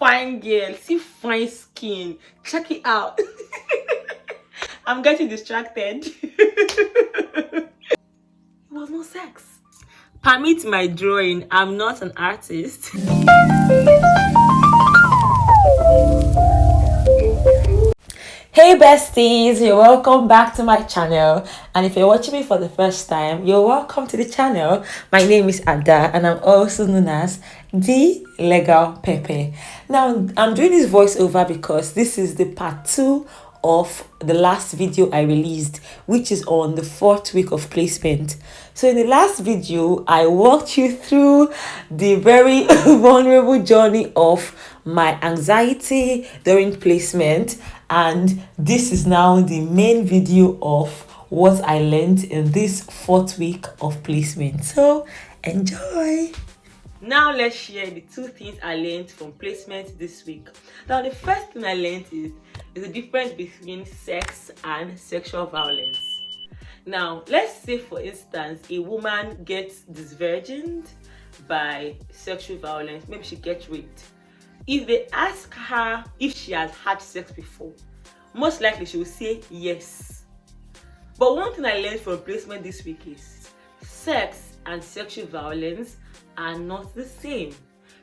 fine girl, see fine skin. Check it out. I'm getting distracted. It was no sex. Permit my drawing. I'm not an artist. Hey besties, you're welcome back to my channel, and if you're watching me for the first time, you're welcome to the channel. My name is Ada and I'm also known as the Legal Pepe. Now I'm doing this voiceover because this is the part 2 of the last video I released, which is on the 4th week of placement. So in the last video I walked you through the very vulnerable journey of my anxiety during placement, and this is now the main video of what I learned in this 4th week of placement. So enjoy. Now let's share the 2 things I learned from placement this week. Now the first thing I learned is the difference between sex and sexual violence. Now let's say for instance a woman gets disvirgined by sexual violence, maybe she gets raped. If they ask her if she has had sex before, most likely she will say yes. But one thing I learned from placement this week is sex and sexual violence are not the same.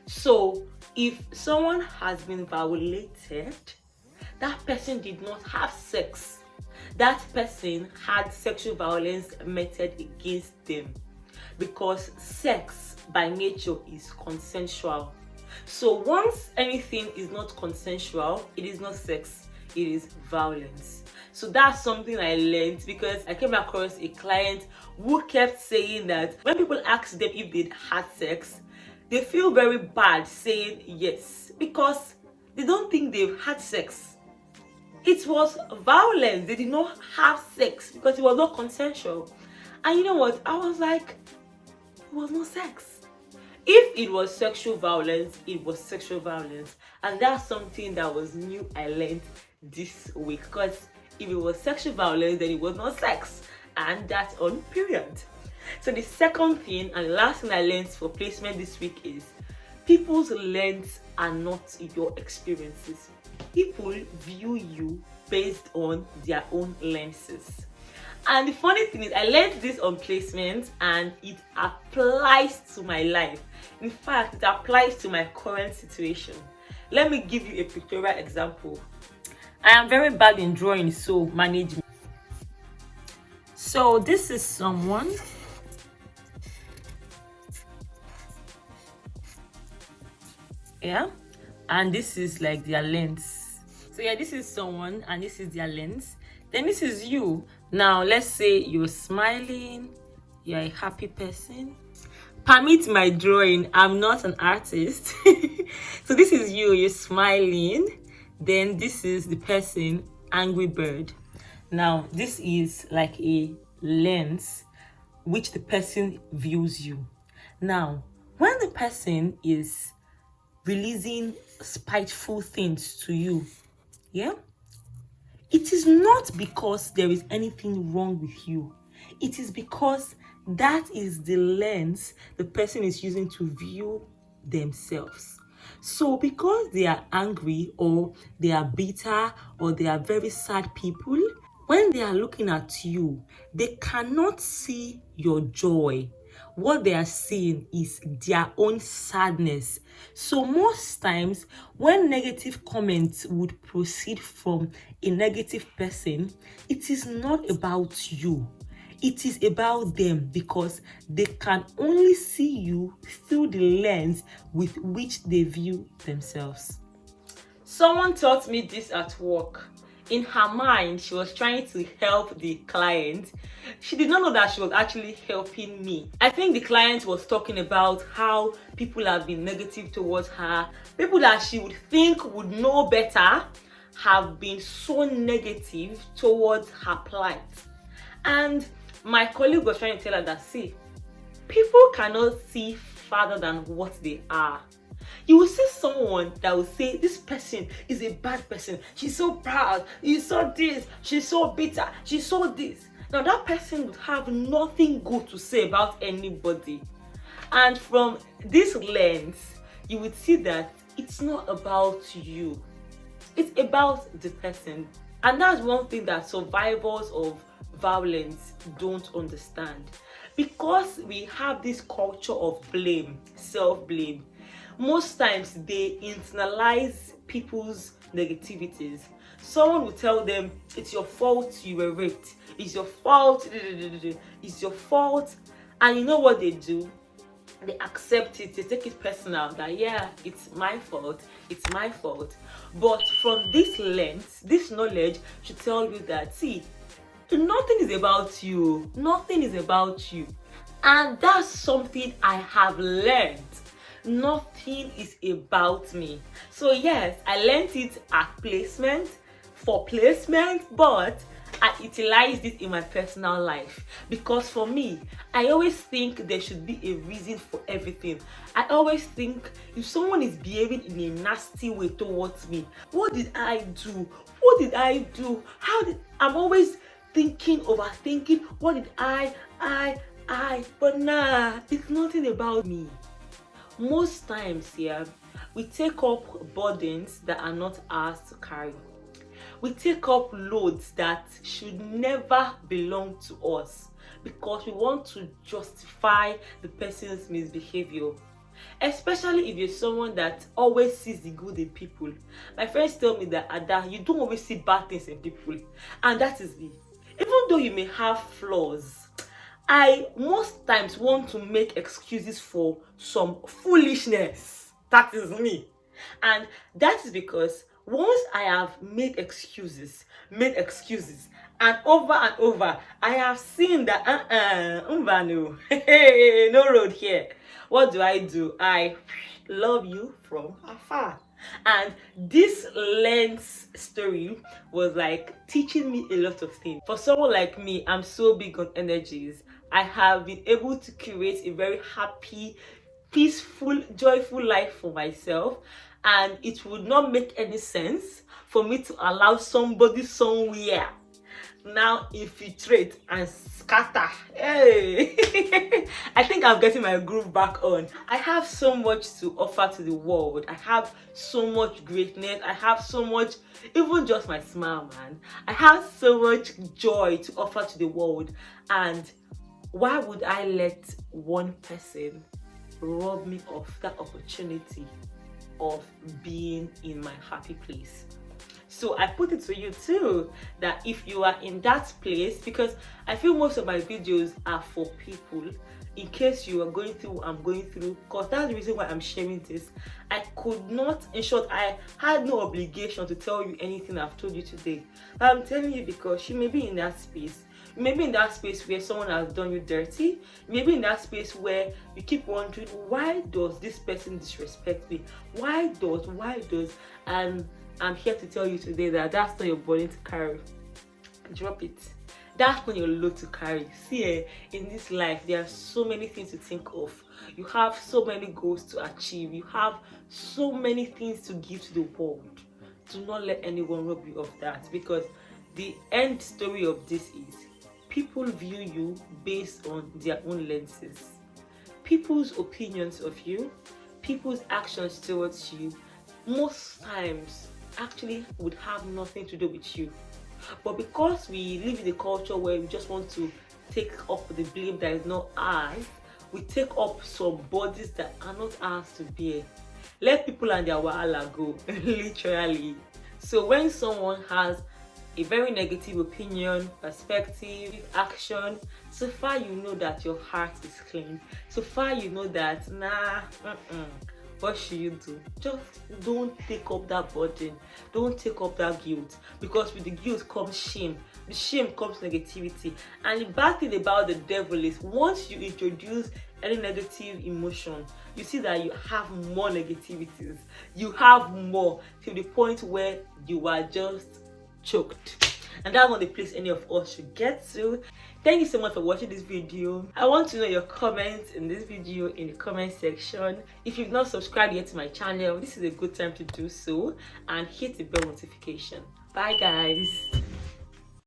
So if someone has been violated, that person did not have sex. That person had sexual violence meted against them, because sex by nature is consensual. So once anything is not consensual, it is not sex, it is violence. So that's something I learned, because I came across a client who kept saying that when people ask them if they'd had sex, they feel very bad saying yes, because they don't think they've had sex. It was violence. They did not have sex because it was not consensual. And you know what? I was like, it was no sex. If it was sexual violence, it was sexual violence. And that's something that was new I learned this week. Because if it was sexual violence, then it was not sex. And that's on period. So the second thing and the last thing I learned for placement this week is people's lens are not your experiences. People view you based on their own lenses. And the funny thing is, I learned this on placement and it applies to my life. In fact, it applies to my current situation. Let me give you a pictorial example. I am very bad in drawing, so manage me. So this is someone. Yeah, and this is like their lens. So yeah, this is someone and this is their lens. Then this is you. Now let's say you're smiling, you're a happy person. Permit my drawing, I'm not an artist. So this is you, you're smiling. Then this is the person, angry bird. Now this is like a lens which the person views you. Now when the person is releasing spiteful things to you, yeah, it is not because there is anything wrong with you. It is because that is the lens the person is using to view themselves. So because they are angry or they are bitter or they are very sad people, when they are looking at you, they cannot see your joy. What they are seeing is their own sadness. So most times when negative comments would proceed from a negative person, it is not about you. It is about them, because they can only see you through the lens with which they view themselves. Someone taught me this at work. In her mind, she was trying to help the client. She did not know that she was actually helping me. I think the client was talking about how people have been negative towards her. People that she would think would know better have been so negative towards her plight. And my colleague was trying to tell her that, see, people cannot see farther than what they are. You will see someone that will say, this person is a bad person. She's so proud. You saw this. She's so bitter. She saw this. Now that person would have nothing good to say about anybody. And from this lens, you would see that it's not about you, it's about the person. And that's one thing that survivors of violence don't understand, because we have this culture of blame, self-blame. Most times they internalize people's negativities. Someone will tell them it's your fault you were raped, it's your fault, it's your fault, and you know what they do? They accept it, they take it personal, that yeah, it's my fault, it's my fault. But from this lens, this knowledge should tell you that, see, nothing is about you, nothing is about you. And that's something I have learned. Nothing is about me. So yes, I learned it at placement, for placement, but I utilized it in my personal life, because for me, I always think there should be a reason for everything. I always think if someone is behaving in a nasty way towards me, what did I do? What did I do? I'm always thinking, overthinking, what did I, but nah, it's nothing about me. Most times, yeah, we take up burdens that are not ours to carry. We take up loads that should never belong to us, because we want to justify the person's misbehavior. Especially if you're someone that always sees the good in people. My friends tell me that, Ada, you don't always see bad things in people, and that is me. Even though you may have flaws, I most times want to make excuses for some foolishness. That is me. And that is because once I have made excuses, and over, I have seen that no, no road here. What do? I love you from afar. And this lens story was like teaching me a lot of things. For someone like me, I'm so big on energies. I have been able to create a very happy, peaceful, joyful life for myself, and it would not make any sense for me to allow somebody somewhere now infiltrate and scatter. Hey, I think I'm getting my groove back on. I have so much to offer to the world. I have so much greatness. I have so much, even just my smile, man. I have so much joy to offer to the world, and why would I let one person rob me of that opportunity of being in my happy place? So I put it to you too, that if you are in that place, because I feel most of my videos are for people, in case you are going through what I'm going through, because that's the reason why I'm sharing this. I could not, in short, I had no obligation to tell you anything I've told you today. But I'm telling you because you may be in that space. You may be in that space where someone has done you dirty. You may be in that space where you keep wondering, why does this person disrespect me? Why does? And I'm here to tell you today that that's not your burden to carry. Drop it. That's not your load to carry. See, in this life, there are so many things to think of. You have so many goals to achieve. You have so many things to give to the world. Do not let anyone rob you of that, because the end story of this is people view you based on their own lenses. People's opinions of you, people's actions towards you, most times actually would have nothing to do with you. But because we live in a culture where we just want to take up the blame that is not ours, we take up some bodies that are not ours to bear. Let people and their wahala go, literally. So when someone has a very negative opinion, perspective, action, so far you know that your heart is clean. So far you know that, what should you do? Just don't take up that burden. Don't take up that guilt, because with the guilt comes shame. The shame comes negativity. And the bad thing about the devil is, once you introduce any negative emotion, you see that you have more negativities. You have more, to the point where you are just choked. And that's not the place any of us should get to. Thank you so much for watching this video. I want to know your comments in this video in the comment section. If you've not subscribed yet to my channel, this is a good time to do so, and hit the bell notification. Bye guys.